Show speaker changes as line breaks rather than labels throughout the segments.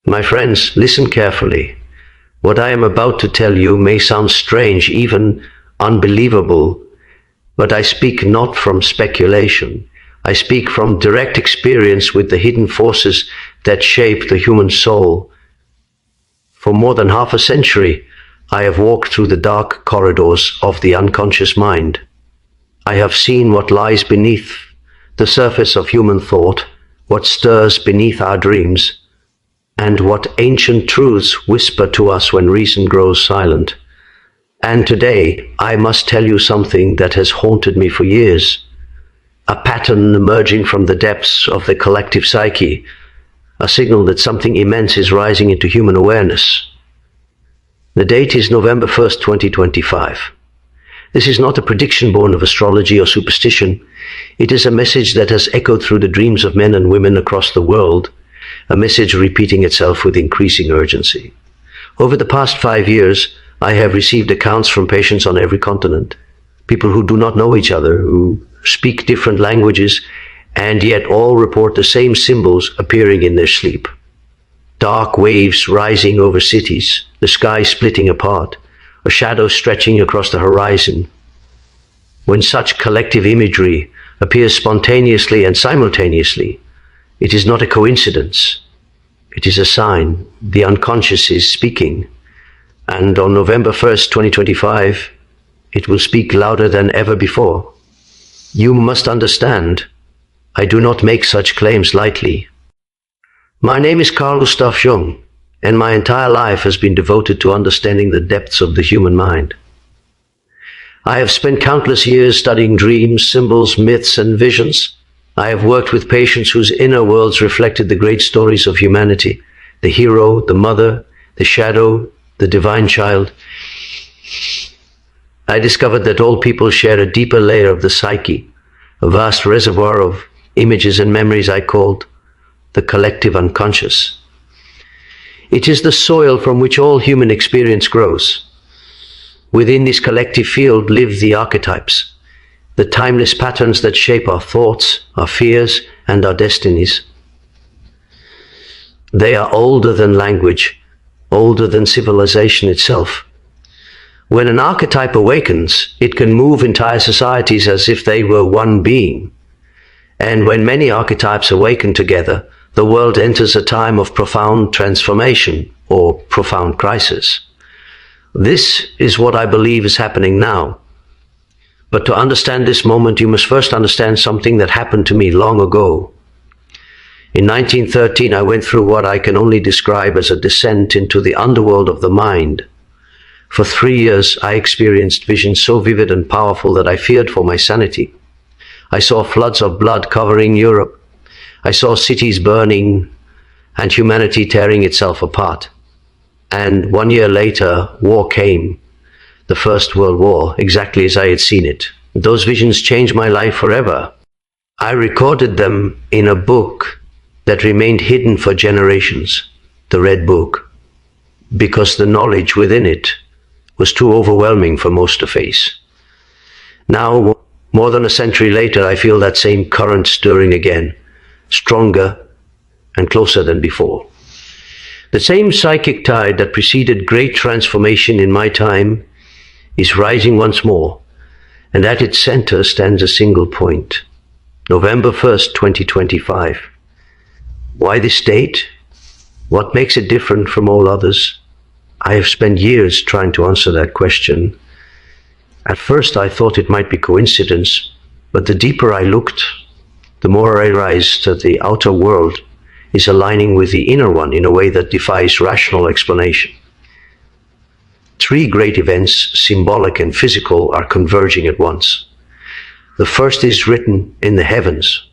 My friends, listen carefully. What I am about to tell you may sound strange, even unbelievable, but I speak not from speculation. I speak from direct experience with the hidden forces that shape the human soul. For more than half a century, I have walked through the dark corridors of the unconscious mind. I have seen what lies beneath the surface of human thought, what stirs beneath our dreams, and what ancient truths whisper to us when reason grows silent. And today, I must tell you something that has haunted me for years. A pattern emerging from the depths of the collective psyche, a signal that something immense is rising into human awareness. The date is November 1st, 2025. This is not a prediction born of astrology or superstition. It is a message that has echoed through the dreams of men and women across the world, a message repeating itself with increasing urgency. Over the past 5 years, I have received accounts from patients on every continent, people who do not know each other, who speak different languages, and yet all report the same symbols appearing in their sleep. Dark waves rising over cities, the sky splitting apart, a shadow stretching across the horizon. When such collective imagery appears spontaneously and simultaneously, it is not a coincidence. It is a sign. The unconscious is speaking. And on November 1st, 2025, it will speak louder than ever before. You must understand, I do not make such claims lightly. My name is Carl Jung, and my entire life has been devoted to understanding the depths of the human mind. I have spent countless years studying dreams, symbols, myths, and visions. I have worked with patients whose inner worlds reflected the great stories of humanity, the hero, the mother, the shadow, the divine child. I discovered that all people share a deeper layer of the psyche, a vast reservoir of images and memories I called the collective unconscious. It is the soil from which all human experience grows. Within this collective field live the archetypes, the timeless patterns that shape our thoughts, our fears, and our destinies. They are older than language, older than civilization itself. When an archetype awakens, it can move entire societies as if they were one being. And when many archetypes awaken together, the world enters a time of profound transformation or profound crisis. This is what I believe is happening now. But to understand this moment, you must first understand something that happened to me long ago. In 1913, I went through what I can only describe as a descent into the underworld of the mind. For 3 years, I experienced visions so vivid and powerful that I feared for my sanity. I saw floods of blood covering Europe. I saw cities burning and humanity tearing itself apart. And 1 year later, war came, the First World War, exactly as I had seen it. Those visions changed my life forever. I recorded them in a book that remained hidden for generations, the Red Book, because the knowledge within it was too overwhelming for most to face. Now, more than a century later, I feel that same current stirring again, stronger and closer than before. The same psychic tide that preceded great transformation in my time is rising once more, and at its center stands a single point, November 1st, 2025. Why this date? What makes it different from all others? I have spent years trying to answer that question. At first I thought it might be coincidence, but the deeper I looked, the more I realized that the outer world is aligning with the inner one in a way that defies rational explanation. 3 great events, symbolic and physical, are converging at once. The first is written in the heavens.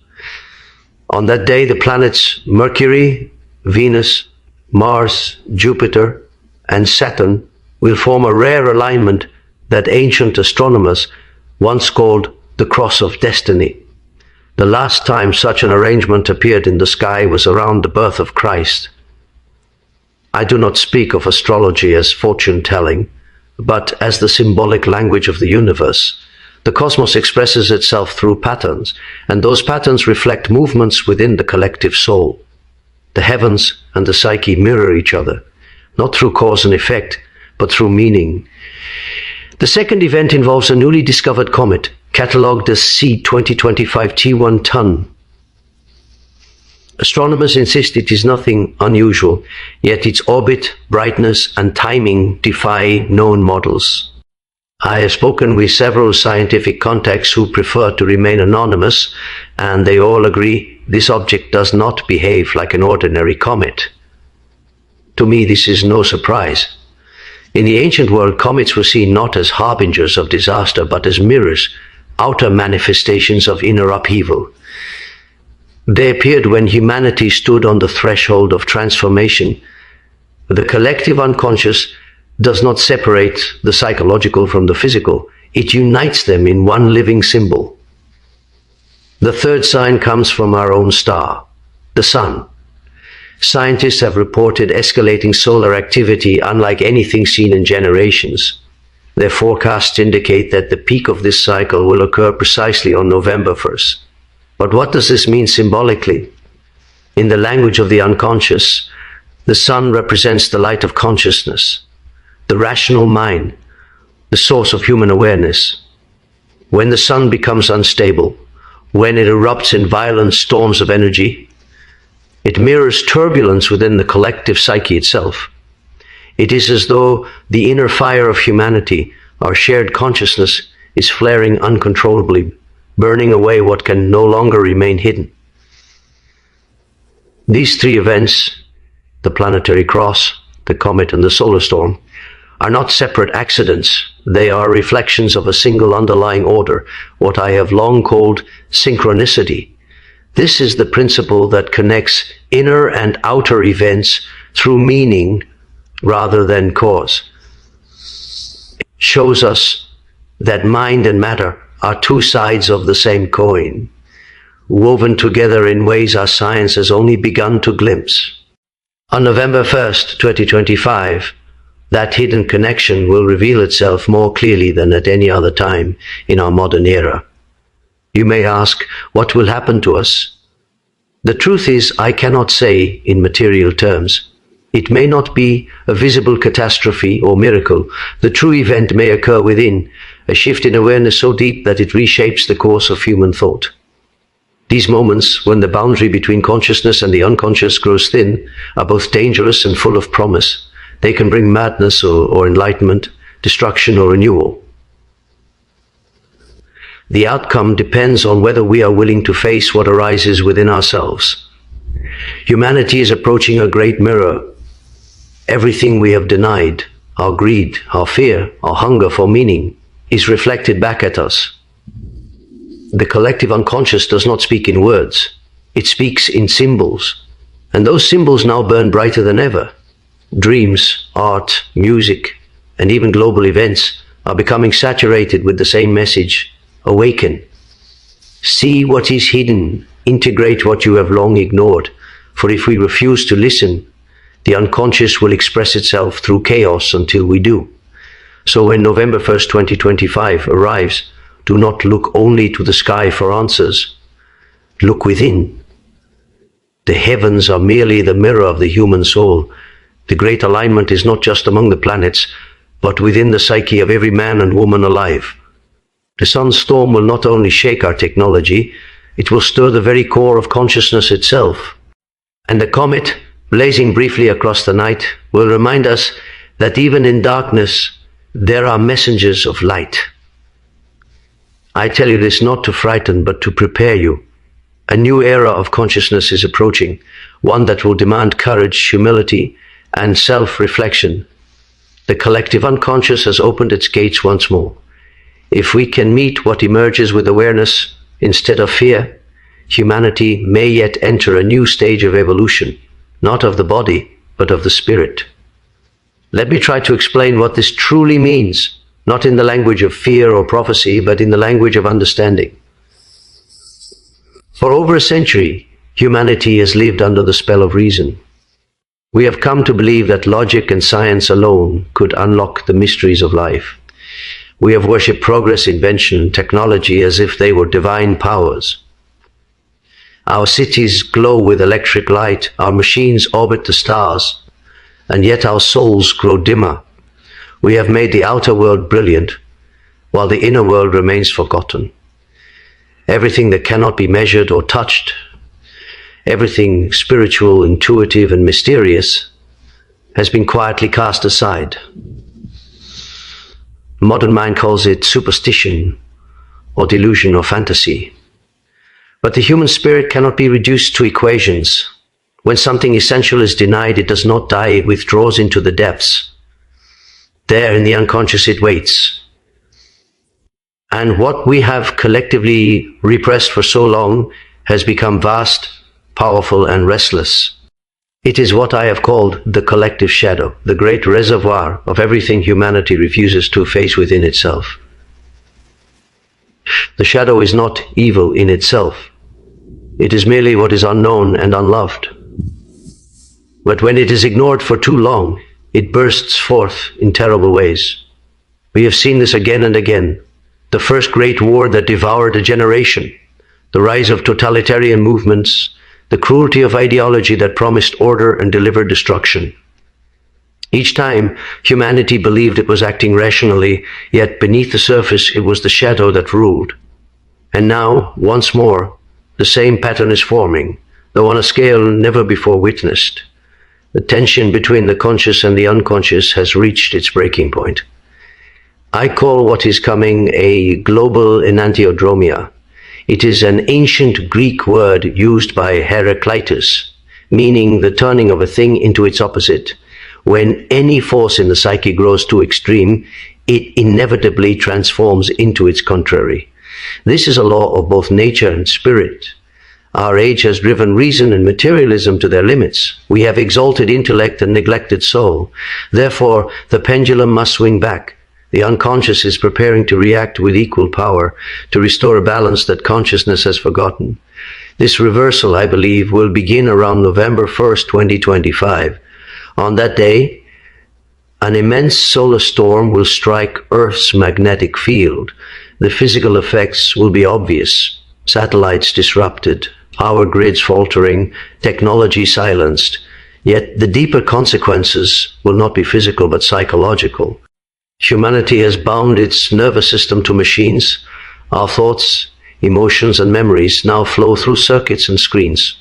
On that day, the planets Mercury, Venus, Mars, Jupiter, and Saturn will form a rare alignment that ancient astronomers once called the cross of destiny. The last time such an arrangement appeared in the sky was around the birth of Christ. I do not speak of astrology as fortune-telling, but as the symbolic language of the universe. The cosmos expresses itself through patterns, and those patterns reflect movements within the collective soul. The heavens and the psyche mirror each other, not through cause and effect, but through meaning. The second event involves a newly discovered comet, catalogued as C2025 T1 Ton. Astronomers insist it is nothing unusual, yet its orbit, brightness, and timing defy known models. I have spoken with several scientific contacts who prefer to remain anonymous, and they all agree this object does not behave like an ordinary comet. To me, this is no surprise. In the ancient world, comets were seen not as harbingers of disaster, but as mirrors, outer manifestations of inner upheaval. They appeared when humanity stood on the threshold of transformation. The collective unconscious does not separate the psychological from the physical. It unites them in one living symbol. The third sign comes from our own star, the sun. Scientists have reported escalating solar activity unlike anything seen in generations. Their forecasts indicate that the peak of this cycle will occur precisely on November 1st. But what does this mean symbolically? In the language of the unconscious, the sun represents the light of consciousness, the rational mind, the source of human awareness. When the sun becomes unstable, when it erupts in violent storms of energy, it mirrors turbulence within the collective psyche itself. It is as though the inner fire of humanity, our shared consciousness, is flaring uncontrollably, burning away what can no longer remain hidden. These three events, the planetary cross, the comet, and the solar storm, are not separate accidents. They are reflections of a single underlying order, what I have long called synchronicity. This is the principle that connects inner and outer events through meaning rather than cause. It shows us that mind and matter are two sides of the same coin, woven together in ways our science has only begun to glimpse. On November 1st, 2025, that hidden connection will reveal itself more clearly than at any other time in our modern era. You may ask, what will happen to us? The truth is, I cannot say in material terms. It may not be a visible catastrophe or miracle. The true event may occur within, a shift in awareness so deep that it reshapes the course of human thought. These moments, when the boundary between consciousness and the unconscious grows thin, are both dangerous and full of promise. They can bring madness or enlightenment, destruction or renewal. The outcome depends on whether we are willing to face what arises within ourselves. Humanity is approaching a great mirror. Everything we have denied, our greed, our fear, our hunger for meaning, is reflected back at us. The collective unconscious does not speak in words. It speaks in symbols. And those symbols now burn brighter than ever. Dreams, art, music, and even global events are becoming saturated with the same message: awaken. See what is hidden. Integrate what you have long ignored. For if we refuse to listen, the unconscious will express itself through chaos until we do. So when November 1st, 2025 arrives, do not look only to the sky for answers. Look within. The heavens are merely the mirror of the human soul. The great alignment is not just among the planets, but within the psyche of every man and woman alive. The sun's storm will not only shake our technology, it will stir the very core of consciousness itself. And the comet, blazing briefly across the night, will remind us that even in darkness, there are messengers of light. I tell you this not to frighten, but to prepare you. A new era of consciousness is approaching, one that will demand courage, humility, and self-reflection. The collective unconscious has opened its gates once more. If we can meet what emerges with awareness instead of fear, humanity may yet enter a new stage of evolution, not of the body, but of the spirit. Let me try to explain what this truly means, not in the language of fear or prophecy, but in the language of understanding. For over a century, humanity has lived under the spell of reason. We have come to believe that logic and science alone could unlock the mysteries of life. We have worshipped progress, invention, technology as if they were divine powers. Our cities glow with electric light, our machines orbit the stars, and yet our souls grow dimmer. We have made the outer world brilliant, while the inner world remains forgotten. Everything that cannot be measured or touched, everything spiritual, intuitive, and mysterious, has been quietly cast aside. Modern mind calls it superstition, or delusion, or fantasy. But the human spirit cannot be reduced to equations. When something essential is denied, it does not die, it withdraws into the depths. There in the unconscious it waits. And what we have collectively repressed for so long has become vast, powerful, and restless. It is what I have called the collective shadow, the great reservoir of everything humanity refuses to face within itself. The shadow is not evil in itself. It is merely what is unknown and unloved. But when it is ignored for too long, it bursts forth in terrible ways. We have seen this again and again. The first great war that devoured a generation, the rise of totalitarian movements, the cruelty of ideology that promised order and delivered destruction. Each time, humanity believed it was acting rationally, yet beneath the surface it was the shadow that ruled. And now, once more, the same pattern is forming, though on a scale never before witnessed. The tension between the conscious and the unconscious has reached its breaking point. I call what is coming a global enantiodromia. It is an ancient Greek word used by Heraclitus, meaning the turning of a thing into its opposite. When any force in the psyche grows too extreme, it inevitably transforms into its contrary. This is a law of both nature and spirit. Our age has driven reason and materialism to their limits. We have exalted intellect and neglected soul. Therefore, the pendulum must swing back. The unconscious is preparing to react with equal power to restore a balance that consciousness has forgotten. This reversal, I believe, will begin around November 1st, 2025. On that day, an immense solar storm will strike Earth's magnetic field. The physical effects will be obvious. Satellites disrupted, power grids faltering, technology silenced. Yet the deeper consequences will not be physical but psychological. Humanity has bound its nervous system to machines. Our thoughts, emotions, and memories now flow through circuits and screens.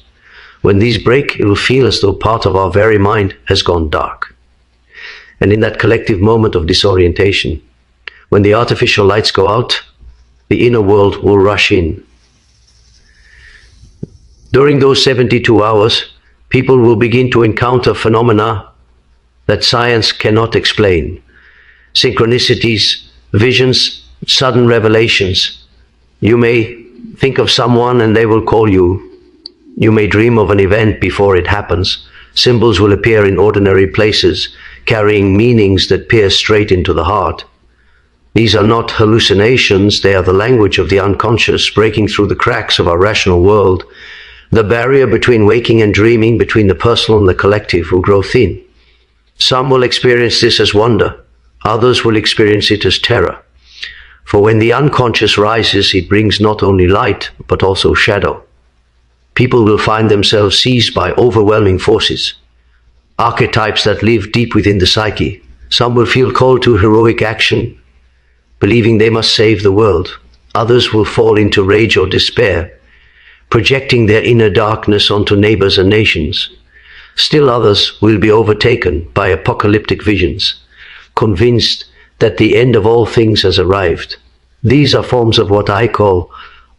When these break, it will feel as though part of our very mind has gone dark. And in that collective moment of disorientation, when the artificial lights go out, the inner world will rush in. During those 72 hours, people will begin to encounter phenomena that science cannot explain. Synchronicities, visions, sudden revelations. You may think of someone and they will call you. You may dream of an event before it happens. Symbols will appear in ordinary places, carrying meanings that pierce straight into the heart. These are not hallucinations, they are the language of the unconscious breaking through the cracks of our rational world. The barrier between waking and dreaming, between the personal and the collective, will grow thin. Some will experience this as wonder. Others will experience it as terror. For when the unconscious rises, it brings not only light, but also shadow. People will find themselves seized by overwhelming forces, archetypes that live deep within the psyche. Some will feel called to heroic action, believing they must save the world. Others will fall into rage or despair, projecting their inner darkness onto neighbors and nations. Still others will be overtaken by apocalyptic visions, convinced that the end of all things has arrived. These are forms of what I call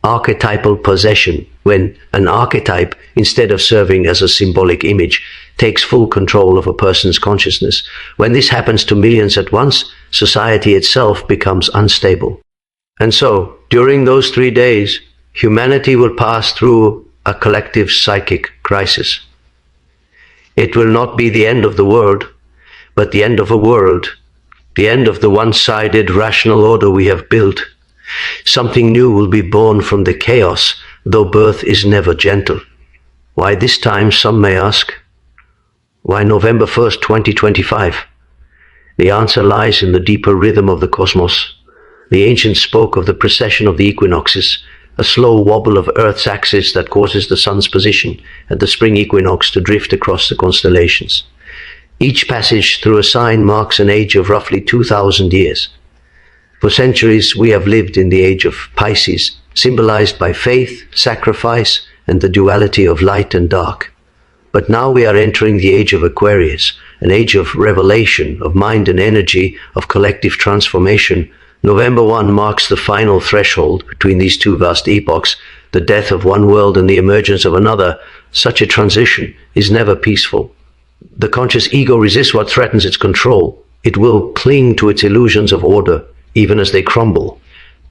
archetypal possession, when an archetype, instead of serving as a symbolic image, takes full control of a person's consciousness. When this happens to millions at once, society itself becomes unstable. And so, during those 3 days, humanity will pass through a collective psychic crisis. It will not be the end of the world, but the end of a world, the end of the one-sided rational order we have built. Something new will be born from the chaos, though birth is never gentle. Why this time, some may ask? Why November 1st, 2025? The answer lies in the deeper rhythm of the cosmos. The ancients spoke of the precession of the equinoxes, a slow wobble of Earth's axis that causes the sun's position at the spring equinox to drift across the constellations. Each passage through a sign marks an age of roughly 2,000 years. For centuries, we have lived in the age of Pisces, symbolized by faith, sacrifice, and the duality of light and dark. But now we are entering the age of Aquarius, an age of revelation, of mind and energy, of collective transformation. November 1 marks the final threshold between these two vast epochs, the death of one world and the emergence of another. Such a transition is never peaceful. The conscious ego resists what threatens its control. It will cling to its illusions of order, even as they crumble.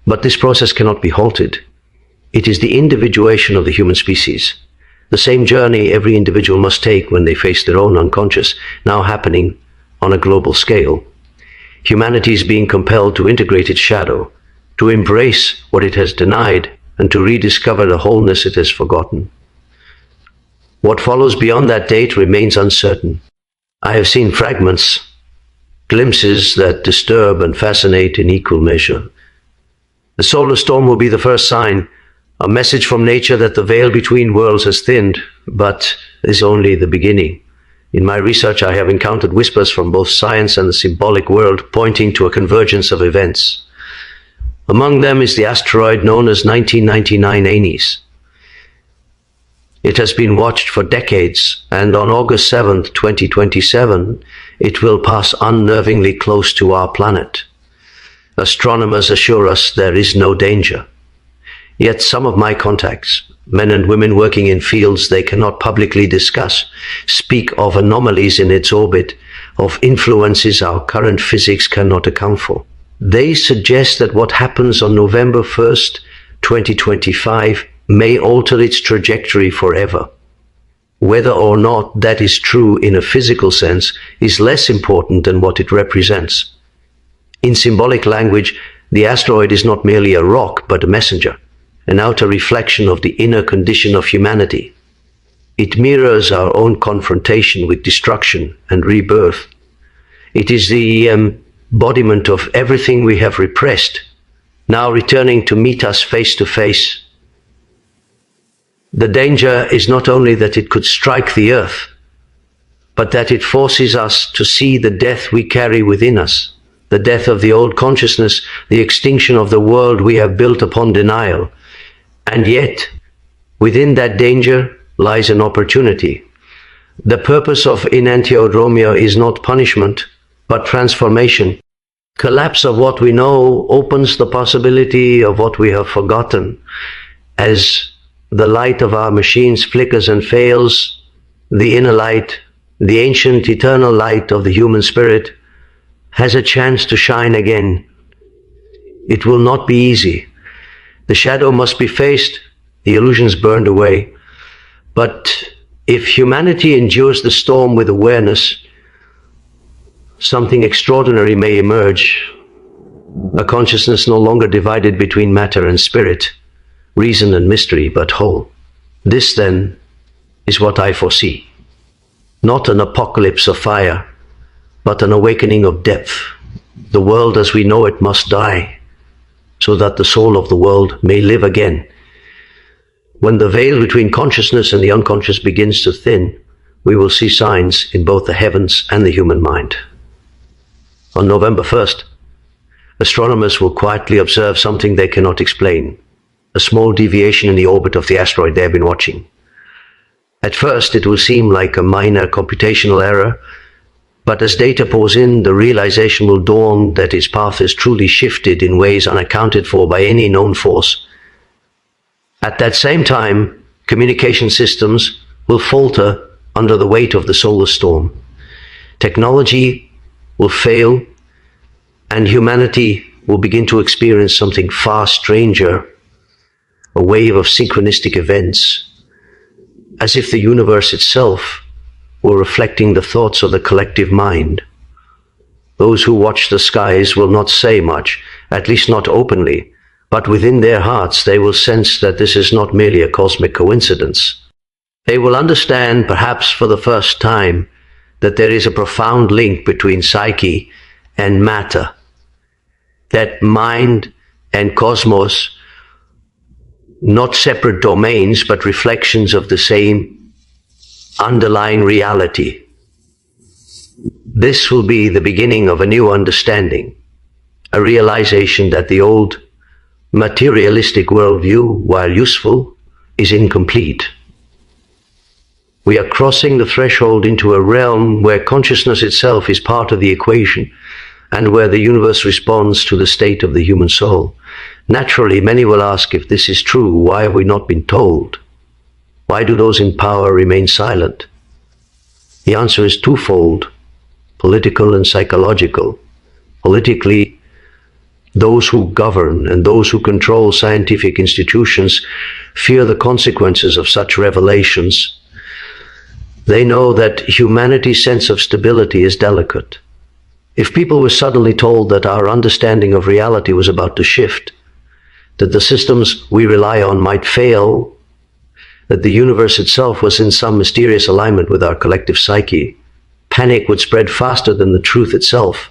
But this process cannot be halted. It is the individuation of the human species. The same journey every individual must take when they face their own unconscious, now happening on a global scale. Humanity is being compelled to integrate its shadow, to embrace what it has denied, and to rediscover the wholeness it has forgotten. What follows beyond that date remains uncertain. I have seen fragments, glimpses that disturb and fascinate in equal measure. The solar storm will be the first sign, a message from nature that the veil between worlds has thinned, but is only the beginning. In my research, I have encountered whispers from both science and the symbolic world pointing to a convergence of events. Among them is the asteroid known as 1999 Anis. It has been watched for decades, and on August 7, 2027, it will pass unnervingly close to our planet. Astronomers assure us there is no danger. Yet some of my contacts, men and women working in fields they cannot publicly discuss, speak of anomalies in its orbit, of influences our current physics cannot account for. They suggest that what happens on November 1st, 2025 may alter its trajectory forever. Whether or not that is true in a physical sense is less important than what it represents. In symbolic language, the asteroid is not merely a rock, but a messenger, an outer reflection of the inner condition of humanity. It mirrors our own confrontation with destruction and rebirth. It is the embodiment of everything we have repressed, now returning to meet us face to face. The danger is not only that it could strike the earth, but that it forces us to see the death we carry within us, the death of the old consciousness, the extinction of the world we have built upon denial. And yet, within that danger lies an opportunity. The purpose of enantiodromia is not punishment, but transformation. Collapse of what we know opens the possibility of what we have forgotten. As the light of our machines flickers and fails, the inner light, the ancient eternal light of the human spirit, has a chance to shine again. It will not be easy. The shadow must be faced, the illusions burned away. But if humanity endures the storm with awareness, something extraordinary may emerge. A consciousness no longer divided between matter and spirit, reason and mystery, but whole. This, then, is what I foresee. Not an apocalypse of fire, but an awakening of depth. The world as we know it must die, so that the soul of the world may live again. When the veil between consciousness and the unconscious begins to thin, we will see signs in both the heavens and the human mind. On November 1st, astronomers will quietly observe something they cannot explain, a small deviation in the orbit of the asteroid they have been watching. At first, it will seem like a minor computational error, but as data pours in, the realization will dawn that its path has truly shifted in ways unaccounted for by any known force. At that same time, communication systems will falter under the weight of the solar storm. Technology will fail, and humanity will begin to experience something far stranger, a wave of synchronistic events, as if the universe itself were reflecting the thoughts of the collective mind. Those who watch the skies will not say much, at least not openly, but within their hearts they will sense that this is not merely a cosmic coincidence. They will understand, perhaps for the first time, that there is a profound link between psyche and matter, that mind and cosmos not separate domains, but reflections of the same underlying reality. This will be the beginning of a new understanding, a realization that the old materialistic worldview, while useful, is incomplete. We are crossing the threshold into a realm where consciousness itself is part of the equation and where the universe responds to the state of the human soul. Naturally, many will ask, if this is true, why have we not been told? Why do those in power remain silent? The answer is twofold, political and psychological. Politically, those who govern and those who control scientific institutions fear the consequences of such revelations. They know that humanity's sense of stability is delicate. If people were suddenly told that our understanding of reality was about to shift, that the systems we rely on might fail, that the universe itself was in some mysterious alignment with our collective psyche, panic would spread faster than the truth itself.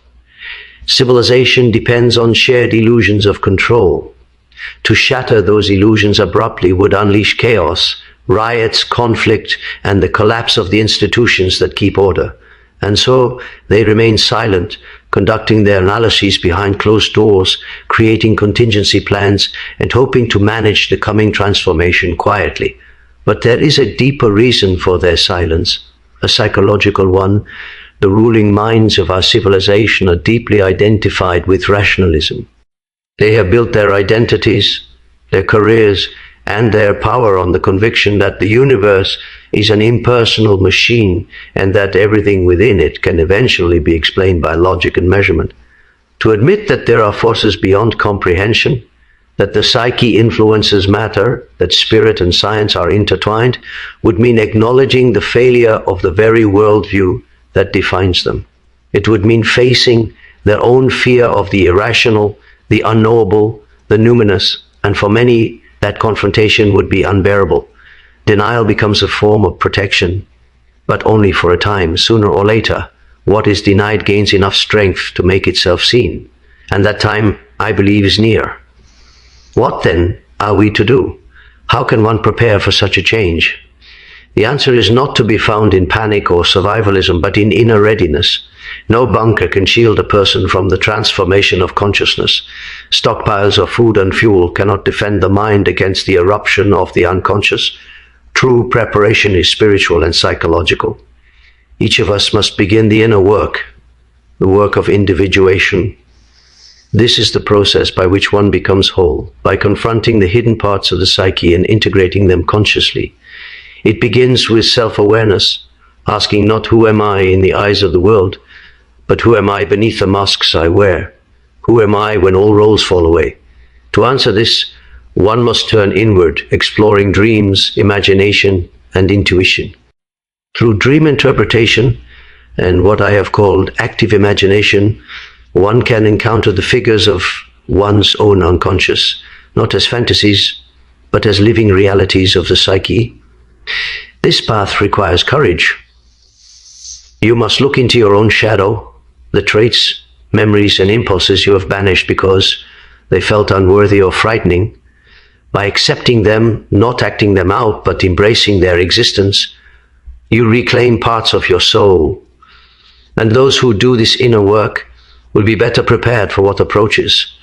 Civilization depends on shared illusions of control. To shatter those illusions abruptly would unleash chaos, riots, conflict, and the collapse of the institutions that keep order. And so they remain silent, conducting their analyses behind closed doors, creating contingency plans, and hoping to manage the coming transformation quietly. But there is a deeper reason for their silence, a psychological one. The ruling minds of our civilization are deeply identified with rationalism. They have built their identities, their careers, and their power on the conviction that the universe is an impersonal machine and that everything within it can eventually be explained by logic and measurement. To admit that there are forces beyond comprehension, that the psyche influences matter, that spirit and science are intertwined, would mean acknowledging the failure of the very worldview that defines them. It would mean facing their own fear of the irrational, the unknowable, the numinous, and for many, that confrontation would be unbearable. Denial becomes a form of protection, but only for a time. Sooner or later, what is denied gains enough strength to make itself seen, and that time, I believe, is near. What then are we to do? How can one prepare for such a change? The answer is not to be found in panic or survivalism, but in inner readiness. No bunker can shield a person from the transformation of consciousness. Stockpiles of food and fuel cannot defend the mind against the eruption of the unconscious. True preparation is spiritual and psychological. Each of us must begin the inner work, the work of individuation. This is the process by which one becomes whole, by confronting the hidden parts of the psyche and integrating them consciously. It begins with self-awareness, asking not who am I in the eyes of the world, but who am I beneath the masks I wear? Who am I when all roles fall away? To answer this, one must turn inward, exploring dreams, imagination, and intuition. Through dream interpretation and what I have called active imagination, one can encounter the figures of one's own unconscious, not as fantasies, but as living realities of the psyche. This path requires courage. You must look into your own shadow, the traits, memories, and impulses you have banished because they felt unworthy or frightening. By accepting them, not acting them out, but embracing their existence, you reclaim parts of your soul. And those who do this inner work will be better prepared for what approaches.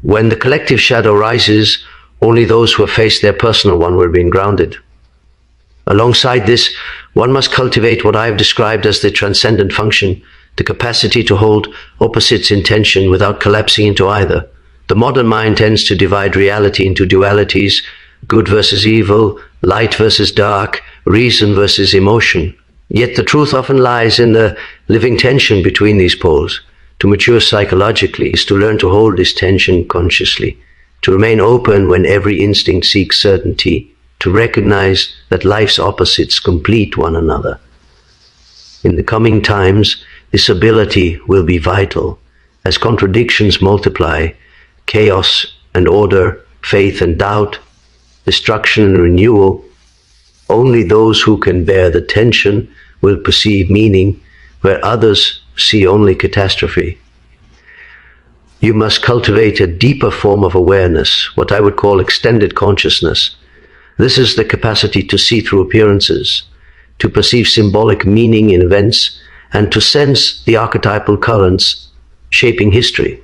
When the collective shadow rises, only those who have faced their personal one will be grounded. Alongside this, one must cultivate what I have described as the transcendent function, the capacity to hold opposites in tension without collapsing into either. The modern mind tends to divide reality into dualities, good versus evil, light versus dark, reason versus emotion. Yet the truth often lies in the living tension between these poles. To mature psychologically is to learn to hold this tension consciously, to remain open when every instinct seeks certainty, to recognize that life's opposites complete one another. In the coming times, this ability will be vital as contradictions multiply, chaos and order, faith and doubt, destruction and renewal. Only those who can bear the tension will perceive meaning where others see only catastrophe. You must cultivate a deeper form of awareness, what I would call extended consciousness. This is the capacity to see through appearances, to perceive symbolic meaning in events, and to sense the archetypal currents shaping history.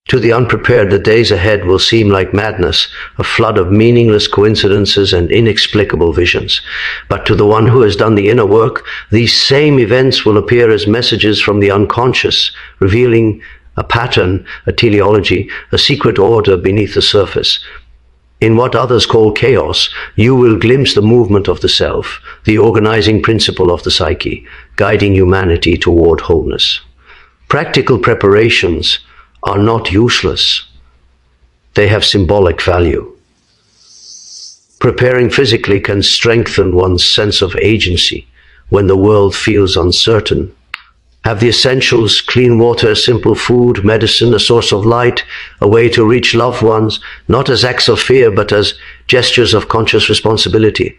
To the unprepared, the days ahead will seem like madness, a flood of meaningless coincidences and inexplicable visions. But to the one who has done the inner work, these same events will appear as messages from the unconscious, revealing a pattern, a teleology, a secret order beneath the surface. In what others call chaos, you will glimpse the movement of the self, the organizing principle of the psyche, guiding humanity toward wholeness. Practical preparations are not useless. They have symbolic value. Preparing physically can strengthen one's sense of agency when the world feels uncertain. Have the essentials, clean water, simple food, medicine, a source of light, a way to reach loved ones, not as acts of fear, but as gestures of conscious responsibility.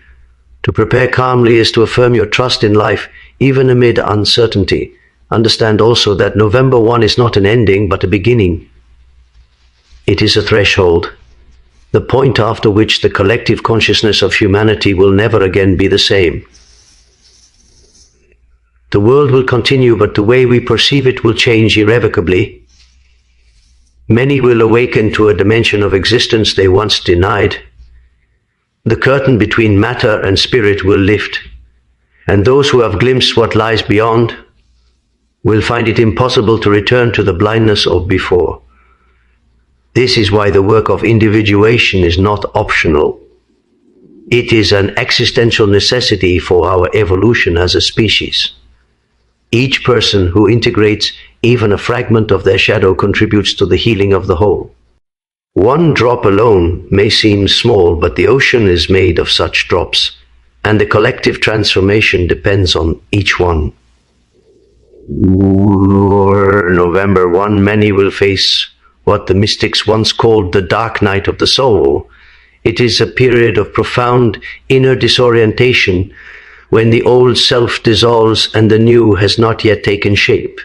To prepare calmly is to affirm your trust in life, even amid uncertainty. Understand also that November 1 is not an ending, but a beginning. It is a threshold, the point after which the collective consciousness of humanity will never again be the same. The world will continue, but the way we perceive it will change irrevocably. Many will awaken to a dimension of existence they once denied. The curtain between matter and spirit will lift, and those who have glimpsed what lies beyond will find it impossible to return to the blindness of before. This is why the work of individuation is not optional. It is an existential necessity for our evolution as a species. Each person who integrates even a fragment of their shadow contributes to the healing of the whole. One drop alone may seem small, but the ocean is made of such drops, and the collective transformation depends on each one. November 1, many will face what the mystics once called the dark night of the soul. It is a period of profound inner disorientation when the old self dissolves and the new has not yet taken shape.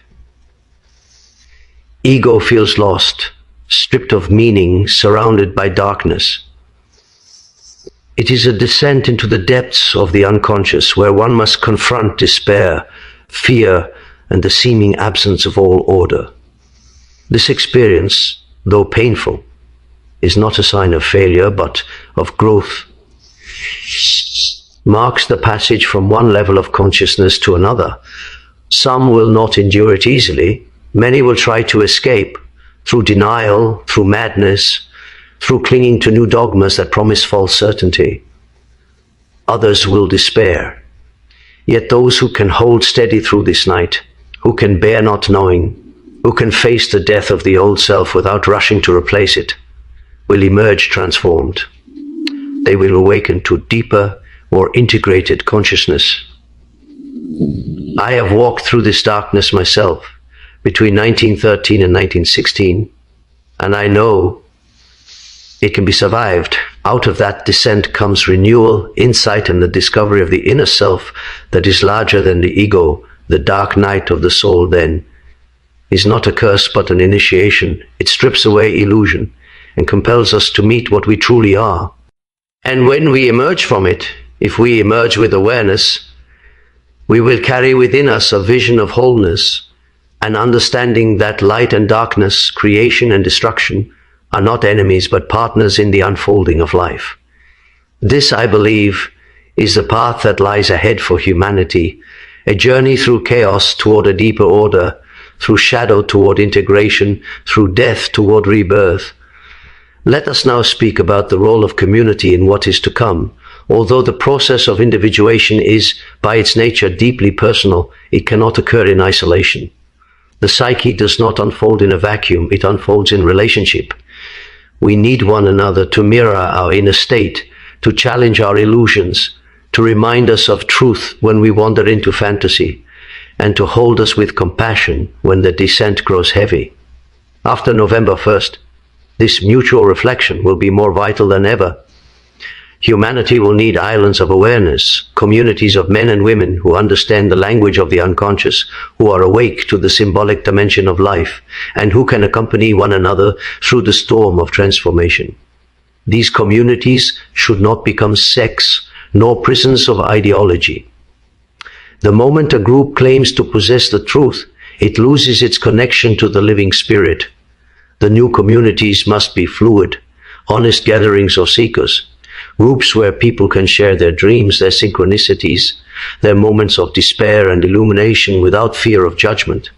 Ego feels lost, stripped of meaning, surrounded by darkness. It is a descent into the depths of the unconscious where one must confront despair, fear, and the seeming absence of all order. This experience, though painful, is not a sign of failure, but of growth. Marks the passage from one level of consciousness to another. Some will not endure it easily. Many will try to escape through denial, through madness, through clinging to new dogmas that promise false certainty. Others will despair. Yet those who can hold steady through this night, who can bear not knowing, who can face the death of the old self without rushing to replace it, will emerge transformed. They will awaken to deeper, more integrated consciousness. I have walked through this darkness myself between 1913 and 1916, and I know it can be survived. Out of that descent comes renewal, insight, and the discovery of the inner self that is larger than the ego. The dark night of the soul, then, is not a curse but an initiation. It strips away illusion and compels us to meet what we truly are. And when we emerge from it, if we emerge with awareness, we will carry within us a vision of wholeness, an understanding that light and darkness, creation and destruction, are not enemies but partners in the unfolding of life. This, I believe, is the path that lies ahead for humanity, a journey through chaos toward a deeper order, through shadow toward integration, through death toward rebirth. Let us now speak about the role of community in what is to come. Although the process of individuation is, by its nature, deeply personal, it cannot occur in isolation. The psyche does not unfold in a vacuum, it unfolds in relationship. We need one another to mirror our inner state, to challenge our illusions, to remind us of truth when we wander into fantasy, and to hold us with compassion when the descent grows heavy. After November 1st, this mutual reflection will be more vital than ever. Humanity will need islands of awareness, communities of men and women who understand the language of the unconscious, who are awake to the symbolic dimension of life, and who can accompany one another through the storm of transformation. These communities should not become sects nor prisons of ideology. The moment a group claims to possess the truth, it loses its connection to the living spirit. The new communities must be fluid, honest gatherings of seekers, groups where people can share their dreams, their synchronicities, their moments of despair and illumination without fear of judgment.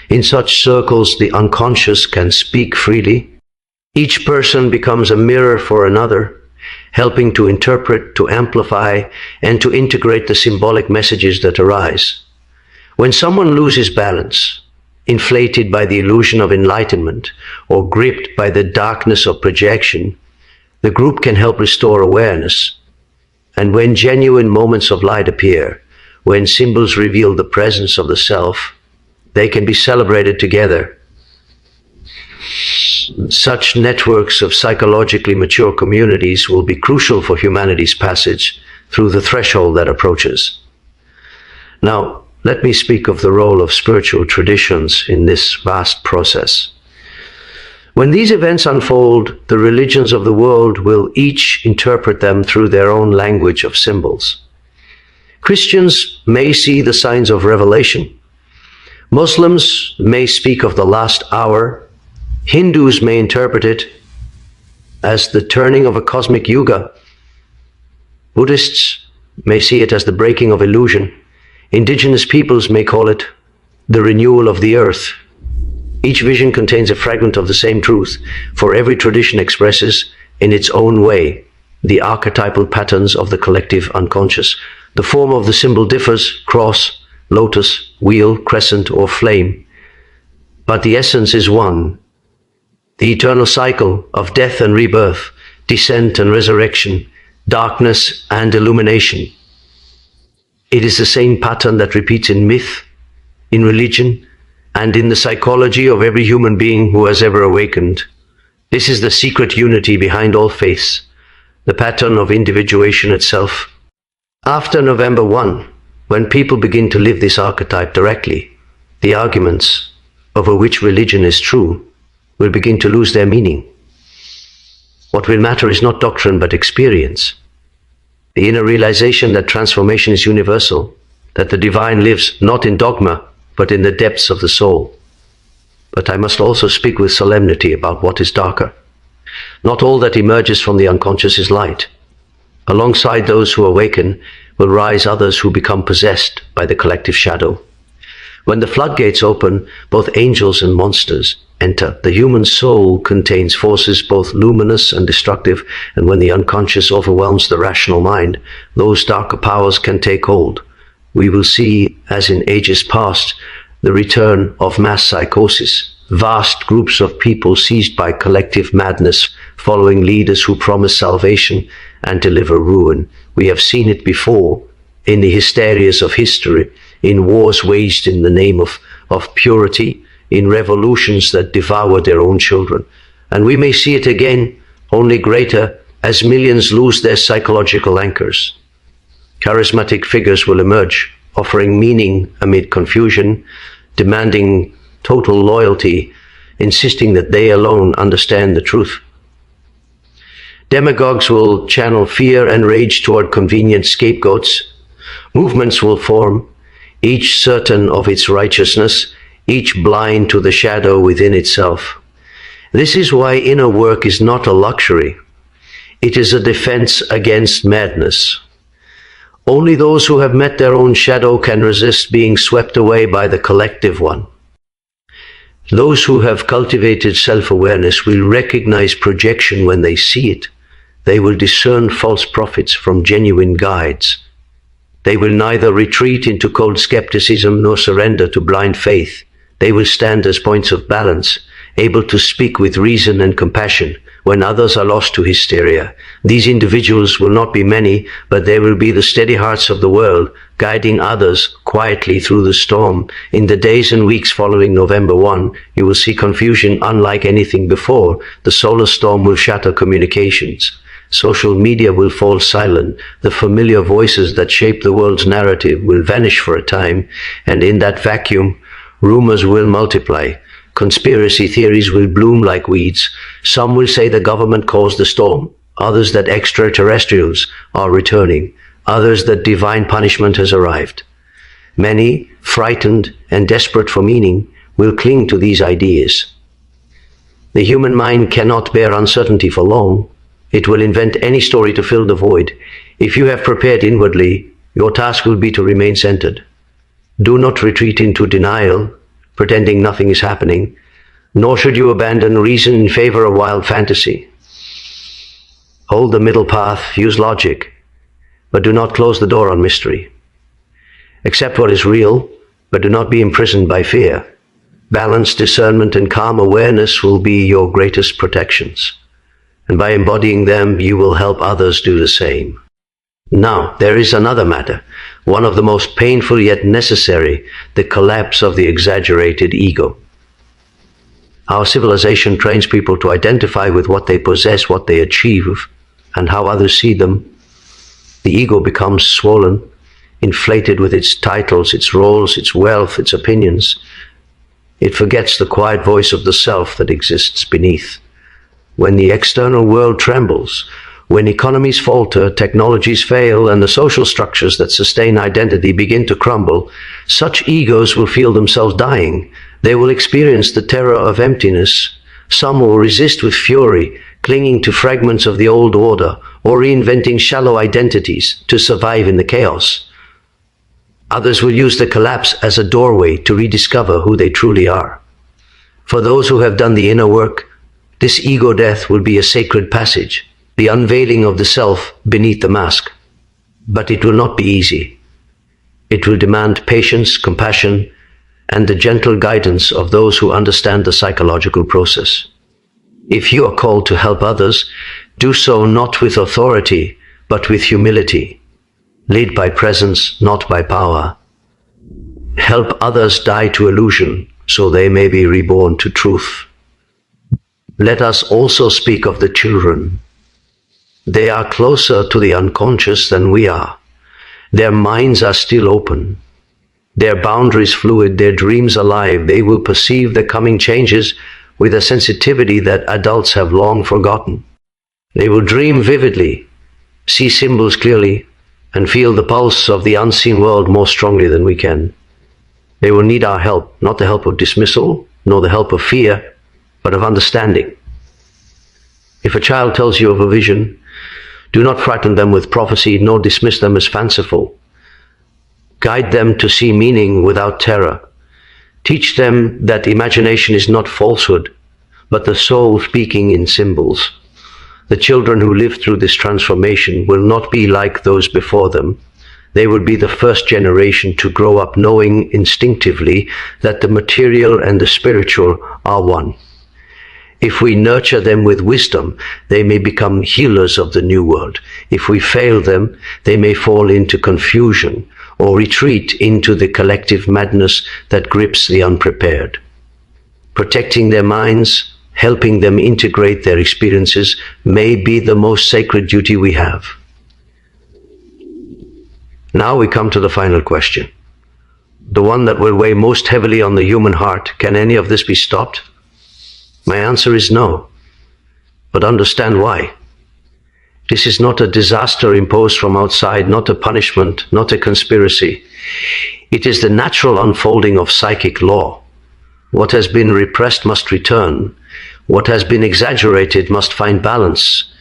In such circles, the unconscious can speak freely. Each person becomes a mirror for another, helping to interpret, to amplify, and to integrate the symbolic messages that arise. When someone loses balance, inflated by the illusion of enlightenment, or gripped by the darkness of projection, the group can help restore awareness. And when genuine moments of light appear, when symbols reveal the presence of the self, they can be celebrated together. Such networks of psychologically mature communities will be crucial for humanity's passage through the threshold that approaches. Now, let me speak of the role of spiritual traditions in this vast process. When these events unfold, the religions of the world will each interpret them through their own language of symbols. Christians may see the signs of revelation. Muslims may speak of the last hour. Hindus may interpret it as the turning of a cosmic yuga. Buddhists may see it as the breaking of illusion. Indigenous peoples may call it the renewal of the earth. Each vision contains a fragment of the same truth, for every tradition expresses, in its own way, the archetypal patterns of the collective unconscious. The form of the symbol differs: cross, lotus, wheel, crescent, or flame. But the essence is one: the eternal cycle of death and rebirth, descent and resurrection, darkness and illumination. It is the same pattern that repeats in myth, in religion, and in the psychology of every human being who has ever awakened. This is the secret unity behind all faiths, the pattern of individuation itself. After November 1, when people begin to live this archetype directly, the arguments over which religion is true will begin to lose their meaning. What will matter is not doctrine but experience. The inner realization that transformation is universal, that the divine lives not in dogma, but in the depths of the soul. But I must also speak with solemnity about what is darker. Not all that emerges from the unconscious is light. Alongside those who awaken will rise others who become possessed by the collective shadow. When the floodgates open, both angels and monsters enter. The human soul contains forces both luminous and destructive, and when the unconscious overwhelms the rational mind, those darker powers can take hold. We will see, as in ages past, the return of mass psychosis, vast groups of people seized by collective madness, following leaders who promise salvation and deliver ruin. We have seen it before, in the hysterias of history, in wars waged in the name of purity, in revolutions that devour their own children. And we may see it again, only greater, as millions lose their psychological anchors. Charismatic figures will emerge, offering meaning amid confusion, demanding total loyalty, insisting that they alone understand the truth. Demagogues will channel fear and rage toward convenient scapegoats. Movements will form, each certain of its righteousness, each blind to the shadow within itself. This is why inner work is not a luxury. It is a defense against madness. Only those who have met their own shadow can resist being swept away by the collective one. Those who have cultivated self-awareness will recognize projection when they see it. They will discern false prophets from genuine guides. They will neither retreat into cold skepticism nor surrender to blind faith. They will stand as points of balance, able to speak with reason and compassion when others are lost to hysteria. These individuals will not be many, but they will be the steady hearts of the world, guiding others quietly through the storm. In the days and weeks following November 1, you will see confusion unlike anything before. The solar storm will shatter communications. Social media will fall silent. The familiar voices that shape the world's narrative will vanish for a time, and in that vacuum, rumors will multiply. Conspiracy theories will bloom like weeds. Some will say the government caused the storm, others that extraterrestrials are returning, others that divine punishment has arrived. Many, frightened and desperate for meaning, will cling to these ideas. The human mind cannot bear uncertainty for long. It will invent any story to fill the void. If you have prepared inwardly, your task will be to remain centered. Do not retreat into denial, pretending nothing is happening, nor should you abandon reason in favor of wild fantasy. Hold the middle path, use logic, but do not close the door on mystery. Accept what is real, but do not be imprisoned by fear. Balance, discernment, and calm awareness will be your greatest protections. And by embodying them, you will help others do the same. Now, there is another matter, one of the most painful yet necessary, the collapse of the exaggerated ego. Our civilization trains people to identify with what they possess, what they achieve, and how others see them. The ego becomes swollen, inflated with its titles, its roles, its wealth, its opinions. It forgets the quiet voice of the self that exists beneath. When the external world trembles, when economies falter, technologies fail, and the social structures that sustain identity begin to crumble, such egos will feel themselves dying. They will experience the terror of emptiness. Some will resist with fury, clinging to fragments of the old order, or reinventing shallow identities to survive in the chaos. Others will use the collapse as a doorway to rediscover who they truly are. For those who have done the inner work, this ego death will be a sacred passage, the unveiling of the self beneath the mask. But it will not be easy. It will demand patience, compassion, and the gentle guidance of those who understand the psychological process. If you are called to help others, do so not with authority, but with humility. Lead by presence, not by power. Help others die to illusion, so they may be reborn to truth. Let us also speak of the children. They are closer to the unconscious than we are. Their minds are still open. Their boundaries fluid, their dreams alive. They will perceive the coming changes with a sensitivity that adults have long forgotten. They will dream vividly, see symbols clearly, and feel the pulse of the unseen world more strongly than we can. They will need our help, not the help of dismissal, nor the help of fear, but of understanding. If a child tells you of a vision, do not frighten them with prophecy, nor dismiss them as fanciful. Guide them to see meaning without terror. Teach them that imagination is not falsehood, but the soul speaking in symbols. The children who live through this transformation will not be like those before them. They will be the first generation to grow up knowing instinctively that the material and the spiritual are one. If we nurture them with wisdom, they may become healers of the new world. If we fail them, they may fall into confusion or retreat into the collective madness that grips the unprepared. Protecting their minds, helping them integrate their experiences may be the most sacred duty we have. Now we come to the final question, the one that will weigh most heavily on the human heart. Can any of this be stopped? My answer is no, but understand why. This is not a disaster imposed from outside, not a punishment, not a conspiracy. It is the natural unfolding of psychic law. What has been repressed must return. What has been exaggerated must find balance.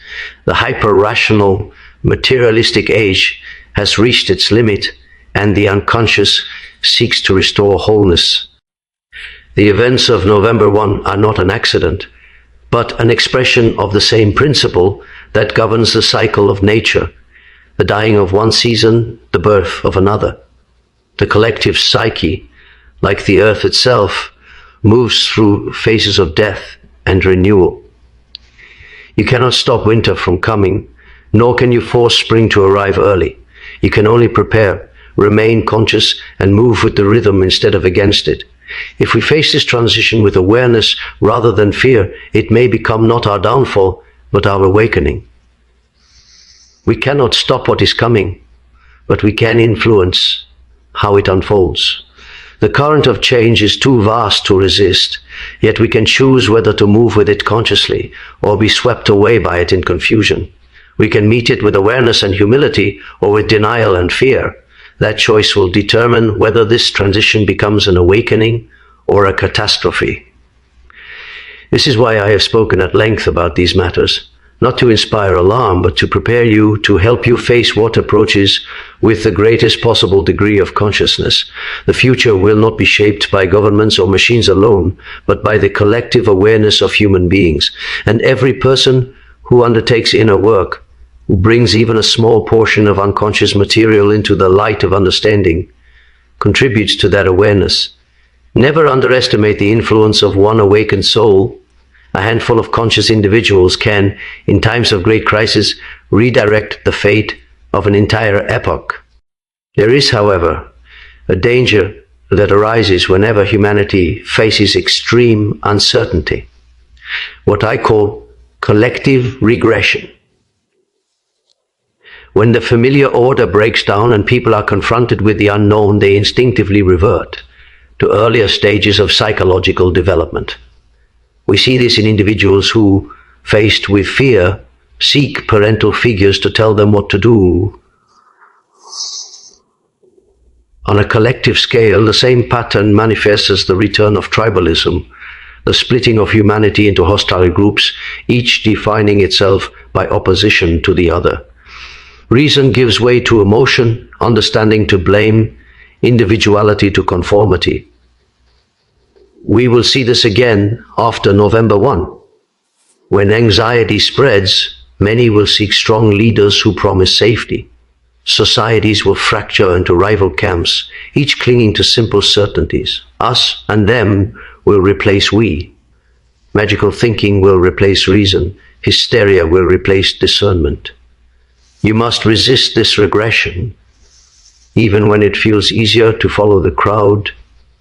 The hyper-rational, materialistic age has reached its limit, and the unconscious seeks to restore wholeness. The events of November 1 are not an accident, but an expression of the same principle that governs the cycle of nature, the dying of one season, the birth of another. The collective psyche, like the earth itself, moves through phases of death and renewal. You cannot stop winter from coming, nor can you force spring to arrive early. You can only prepare, remain conscious, and move with the rhythm instead of against it. If we face this transition with awareness rather than fear, it may become not our downfall, but our awakening. We cannot stop what is coming, but we can influence how it unfolds. The current of change is too vast to resist, yet we can choose whether to move with it consciously or be swept away by it in confusion. We can meet it with awareness and humility or with denial and fear. That choice will determine whether this transition becomes an awakening or a catastrophe. This is why I have spoken at length about these matters, not to inspire alarm, but to prepare you, to help you face what approaches with the greatest possible degree of consciousness. The future will not be shaped by governments or machines alone, but by the collective awareness of human beings. And every person who undertakes inner work, who brings even a small portion of unconscious material into the light of understanding, contributes to that awareness. Never underestimate the influence of one awakened soul. A handful of conscious individuals can, in times of great crisis, redirect the fate of an entire epoch. There is, however, a danger that arises whenever humanity faces extreme uncertainty, what I call collective regression. When the familiar order breaks down and people are confronted with the unknown, they instinctively revert to earlier stages of psychological development. We see this in individuals who, faced with fear, seek parental figures to tell them what to do. On a collective scale, the same pattern manifests as the return of tribalism, the splitting of humanity into hostile groups, each defining itself by opposition to the other. Reason gives way to emotion, understanding to blame, individuality to conformity. We will see this again after November 1. When anxiety spreads, many will seek strong leaders who promise safety. Societies will fracture into rival camps, each clinging to simple certainties. Us and them will replace we. Magical thinking will replace reason. Hysteria will replace discernment. You must resist this regression, even when it feels easier to follow the crowd.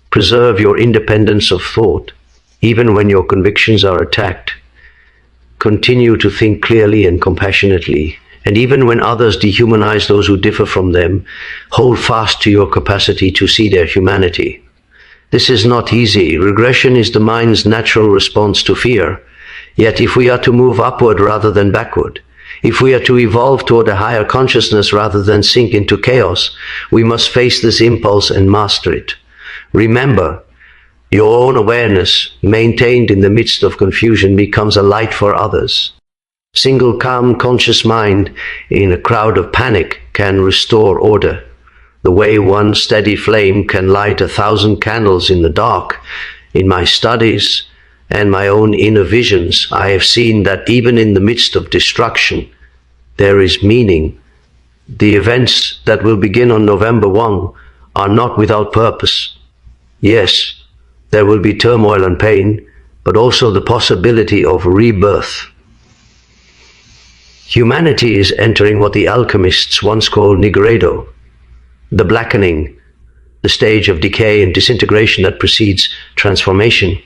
Preserve your independence of thought, even when your convictions are attacked. Continue to think clearly and compassionately, and even when others dehumanize those who differ from them, hold fast to your capacity to see their humanity. This is not easy. Regression is the mind's natural response to fear. Yet if we are to move upward rather than backward, if we are to evolve toward a higher consciousness rather than sink into chaos, we must face this impulse and master it. Remember, your own awareness, maintained in the midst of confusion, becomes a light for others. Single calm, conscious mind in a crowd of panic can restore order. The way one steady flame can light 1,000 candles in the dark. In my studies and my own inner visions, I have seen that even in the midst of destruction, there is meaning. The events that will begin on November 1 are not without purpose. Yes, there will be turmoil and pain, but also the possibility of rebirth. Humanity is entering what the alchemists once called nigredo, the blackening, the stage of decay and disintegration that precedes transformation.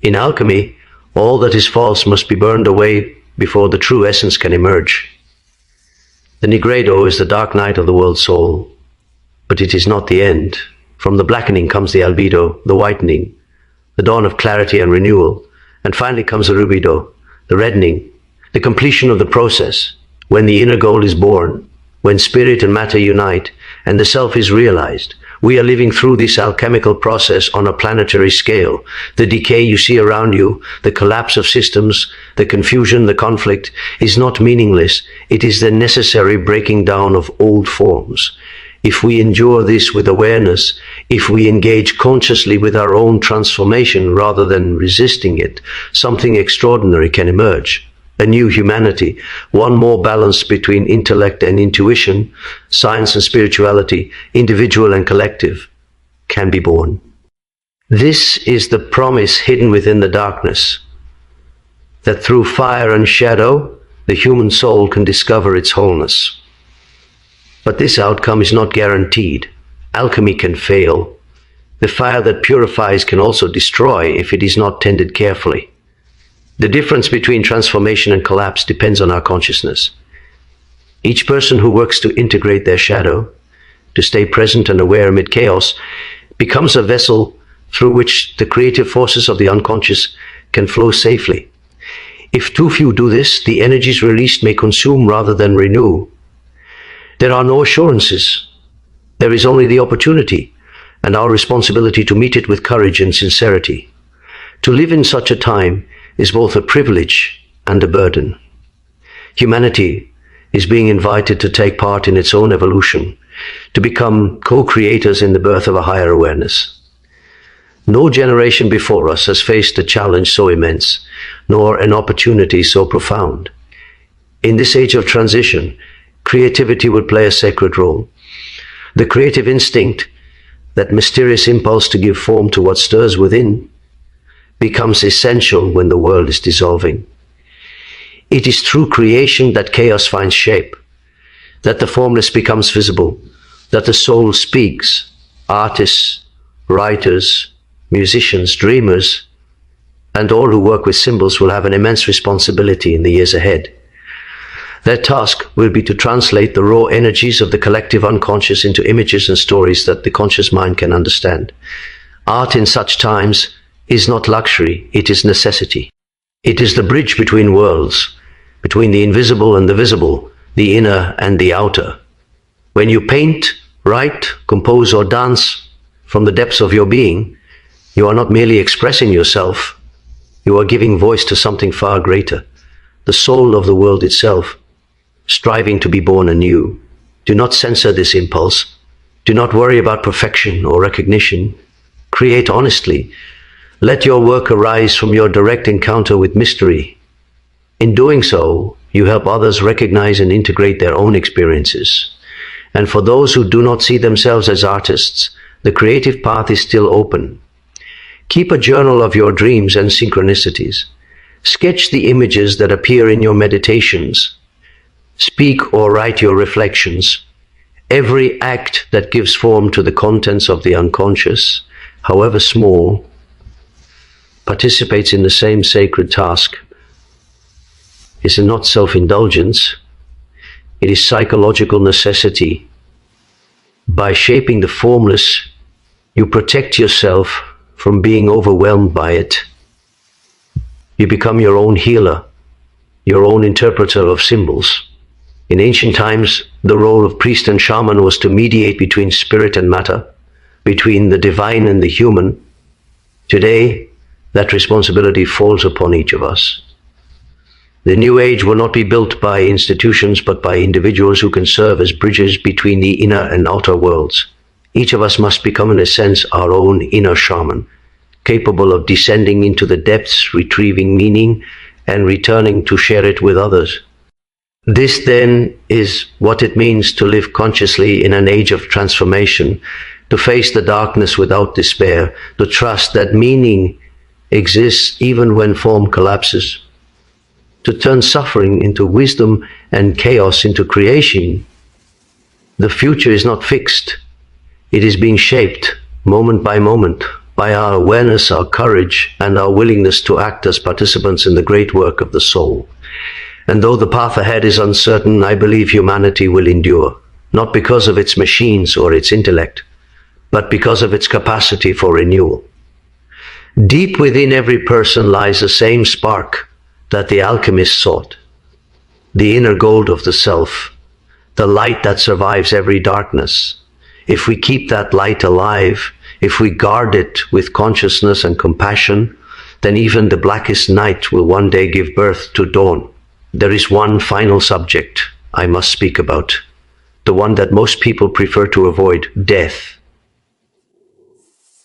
In alchemy, all that is false must be burned away before the true essence can emerge. The nigredo is the dark night of the world soul, but it is not the end. From the blackening comes the albedo, the whitening, the dawn of clarity and renewal, and finally comes the rubido, the reddening, the completion of the process, when the inner goal is born, when spirit and matter unite, and the self is realized. We are living through this alchemical process on a planetary scale. The decay you see around you, the collapse of systems, the confusion, the conflict, is not meaningless. It is the necessary breaking down of old forms. If we endure this with awareness, if we engage consciously with our own transformation rather than resisting it, something extraordinary can emerge. A new humanity, one more balanced between intellect and intuition, science and spirituality, individual and collective, can be born. This is the promise hidden within the darkness, that through fire and shadow, the human soul can discover its wholeness. But this outcome is not guaranteed. Alchemy can fail. The fire that purifies can also destroy if it is not tended carefully. The difference between transformation and collapse depends on our consciousness. Each person who works to integrate their shadow, to stay present and aware amid chaos, becomes a vessel through which the creative forces of the unconscious can flow safely. If too few do this, the energies released may consume rather than renew. There are no assurances. There is only the opportunity, and our responsibility to meet it with courage and sincerity. To live in such a time is both a privilege and a burden. Humanity is being invited to take part in its own evolution, to become co-creators in the birth of a higher awareness. No generation before us has faced a challenge so immense, nor an opportunity so profound. In this age of transition, creativity will play a sacred role. The creative instinct, that mysterious impulse to give form to what stirs within, becomes essential when the world is dissolving. It is through creation that chaos finds shape, that the formless becomes visible, that the soul speaks. Artists, writers, musicians, dreamers, and all who work with symbols will have an immense responsibility in the years ahead. Their task will be to translate the raw energies of the collective unconscious into images and stories that the conscious mind can understand. Art in such times is not luxury, it is necessity. It is the bridge between worlds, between the invisible and the visible, the inner and the outer. When you paint, write, compose, or dance from the depths of your being, you are not merely expressing yourself, you are giving voice to something far greater, the soul of the world itself, striving to be born anew. Do not censor this impulse. Do not worry about perfection or recognition. Create honestly. Let your work arise from your direct encounter with mystery. In doing so, you help others recognize and integrate their own experiences. And for those who do not see themselves as artists, the creative path is still open. Keep a journal of your dreams and synchronicities. Sketch the images that appear in your meditations. Speak or write your reflections. Every act that gives form to the contents of the unconscious, however small, participates in the same sacred task. It is not self-indulgence. It is psychological necessity. By shaping the formless, you protect yourself from being overwhelmed by it. You become your own healer, your own interpreter of symbols. In ancient times, the role of priest and shaman was to mediate between spirit and matter, between the divine and the human. Today, that responsibility falls upon each of us. The new age will not be built by institutions, but by individuals who can serve as bridges between the inner and outer worlds. Each of us must become, in a sense, our own inner shaman, capable of descending into the depths, retrieving meaning, and returning to share it with others. This, then, is what it means to live consciously in an age of transformation, to face the darkness without despair, to trust that meaning exists even when form collapses, to turn suffering into wisdom and chaos into creation. The future is not fixed. It is being shaped moment by moment by our awareness, our courage, and our willingness to act as participants in the great work of the soul. And though the path ahead is uncertain, I believe humanity will endure, not because of its machines or its intellect, but because of its capacity for renewal. Deep within every person lies the same spark that the alchemist sought, the inner gold of the self, the light that survives every darkness. If we keep that light alive, if we guard it with consciousness and compassion, then even the blackest night will one day give birth to dawn. There is one final subject I must speak about, the one that most people prefer to avoid: death.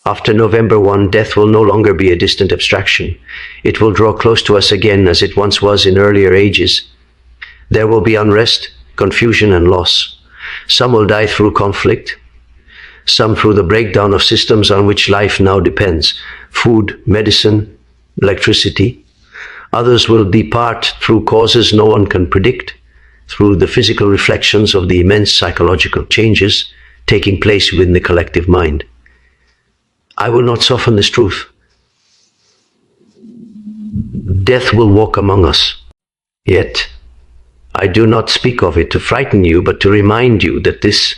After November 1, death will no longer be a distant abstraction. It will draw close to us again as it once was in earlier ages. There will be unrest, confusion, and loss. Some will die through conflict, some through the breakdown of systems on which life now depends: food, medicine, electricity. Others will depart through causes no one can predict, through the physical reflections of the immense psychological changes taking place within the collective mind. I will not soften this truth. Death will walk among us. Yet, I do not speak of it to frighten you, but to remind you that this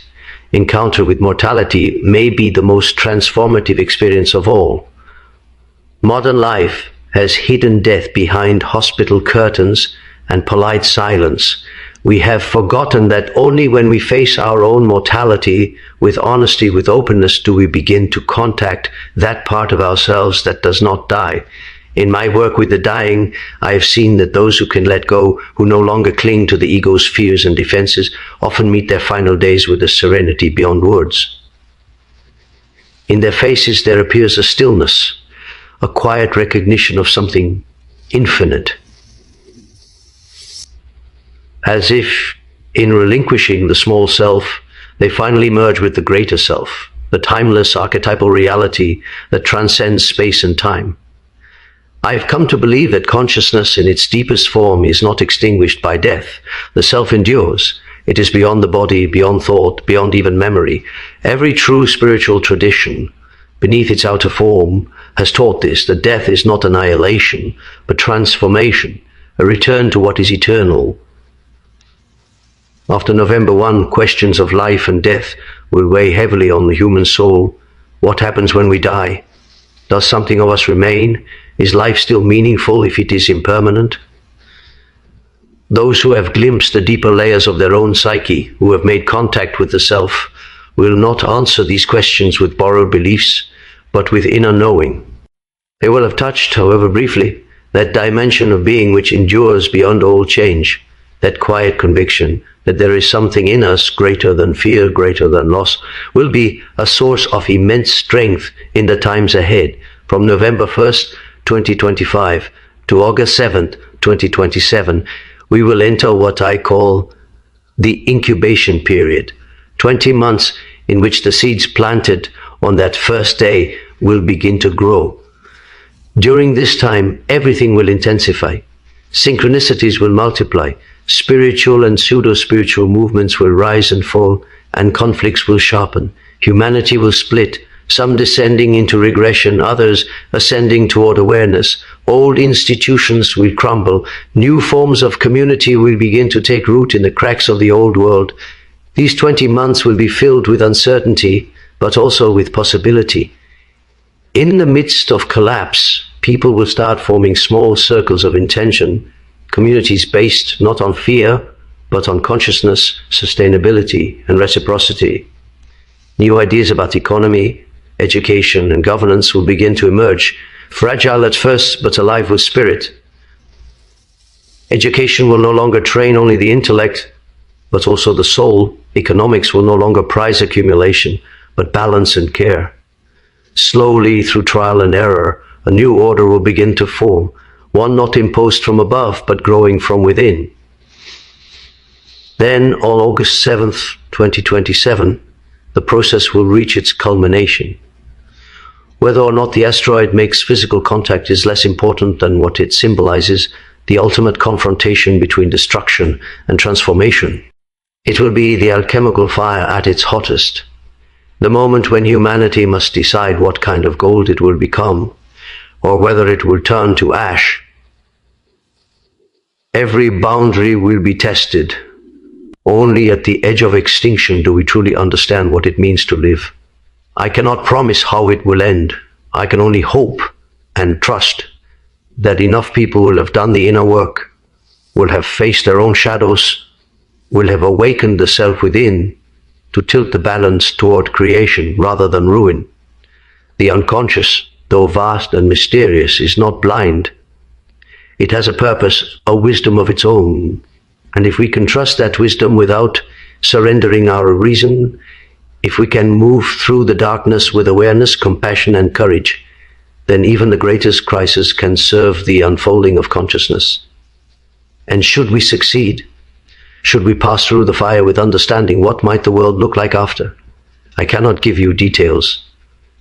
encounter with mortality may be the most transformative experience of all. Modern life has hidden death behind hospital curtains and polite silence. We have forgotten that only when we face our own mortality with honesty, with openness, do we begin to contact that part of ourselves that does not die. In my work with the dying, I have seen that those who can let go, who no longer cling to the ego's fears and defenses, often meet their final days with a serenity beyond words. In their faces there appears a stillness, a quiet recognition of something infinite. As if in relinquishing the small self, they finally merge with the greater self, the timeless archetypal reality that transcends space and time. I have come to believe that consciousness in its deepest form is not extinguished by death. The self endures. It is beyond the body, beyond thought, beyond even memory. Every true spiritual tradition, beneath its outer form, has taught this, that death is not annihilation, but transformation, a return to what is eternal. After November 1, questions of life and death will weigh heavily on the human soul. What happens when we die? Does something of us remain? Is life still meaningful if it is impermanent? Those who have glimpsed the deeper layers of their own psyche, who have made contact with the self, will not answer these questions with borrowed beliefs, but with inner knowing. They will have touched, however briefly, that dimension of being which endures beyond all change, that quiet conviction that there is something in us greater than fear, greater than loss, will be a source of immense strength in the times ahead, from November 1st, 2025 to August 7th, 2027. We will enter what I call the incubation period, 20 months in which the seeds planted on that first day will begin to grow. During this time, everything will intensify. Synchronicities will multiply. Spiritual and pseudo-spiritual movements will rise and fall, and conflicts will sharpen. Humanity will split, some descending into regression, others ascending toward awareness. Old institutions will crumble. New forms of community will begin to take root in the cracks of the old world. These 20 months will be filled with uncertainty, but also with possibility. In the midst of collapse, people will start forming small circles of intention, communities based not on fear, but on consciousness, sustainability, and reciprocity. New ideas about economy, education, and governance will begin to emerge, fragile at first, but alive with spirit. Education will no longer train only the intellect, but also the soul. Economics will no longer prize accumulation, but balance and care. Slowly, through trial and error, a new order will begin to form, one not imposed from above, but growing from within. Then, on August 7th, 2027, the process will reach its culmination. Whether or not the asteroid makes physical contact is less important than what it symbolizes, the ultimate confrontation between destruction and transformation. It will be the alchemical fire at its hottest, the moment when humanity must decide what kind of gold it will become, or whether it will turn to ash. Every boundary will be tested. Only at the edge of extinction do we truly understand what it means to live. I cannot promise how it will end. I can only hope and trust that enough people will have done the inner work, will have faced their own shadows, will have awakened the self within to tilt the balance toward creation rather than ruin. The unconscious, though vast and mysterious, is not blind. It has a purpose, a wisdom of its own. And if we can trust that wisdom without surrendering our reason, if we can move through the darkness with awareness, compassion, and courage, then even the greatest crisis can serve the unfolding of consciousness. And should we succeed, should we pass through the fire with understanding, what might the world look like after? I cannot give you details,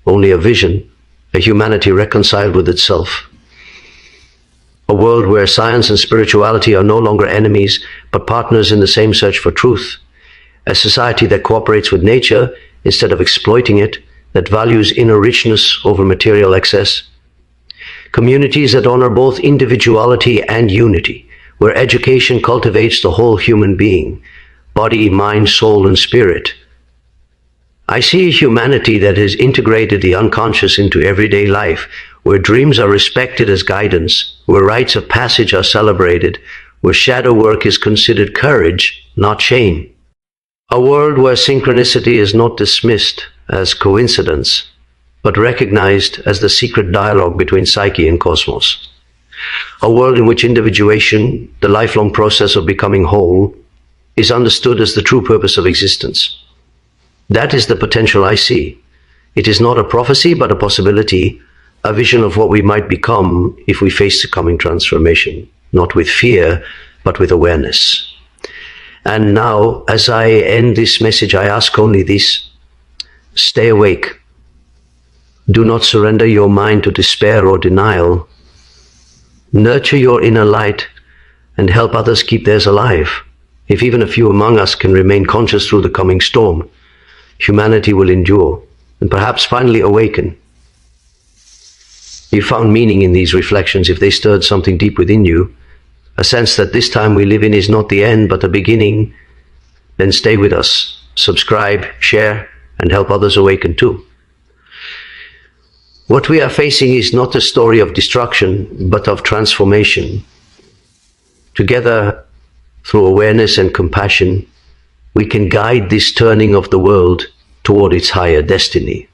only a vision, a humanity reconciled with itself. A world where science and spirituality are no longer enemies, but partners in the same search for truth. A society that cooperates with nature instead of exploiting it, that values inner richness over material excess. Communities that honor both individuality and unity, where education cultivates the whole human being, body, mind, soul, and spirit. I see a humanity that has integrated the unconscious into everyday life, where dreams are respected as guidance, where rites of passage are celebrated, where shadow work is considered courage, not shame. A world where synchronicity is not dismissed as coincidence, but recognized as the secret dialogue between psyche and cosmos. A world in which individuation, the lifelong process of becoming whole, is understood as the true purpose of existence. That is the potential I see. It is not a prophecy, but a possibility, a vision of what we might become if we face the coming transformation, not with fear, but with awareness. And now, as I end this message, I ask only this: stay awake. Do not surrender your mind to despair or denial. Nurture your inner light and help others keep theirs alive. If even a few among us can remain conscious through the coming storm, humanity will endure and perhaps finally awaken. You found meaning in these reflections if they stirred something deep within you, a sense that this time we live in is not the end but the beginning. Then stay with us, subscribe, share, and help others awaken too. What we are facing is not a story of destruction, but of transformation. Together, through awareness and compassion, we can guide this turning of the world toward its higher destiny.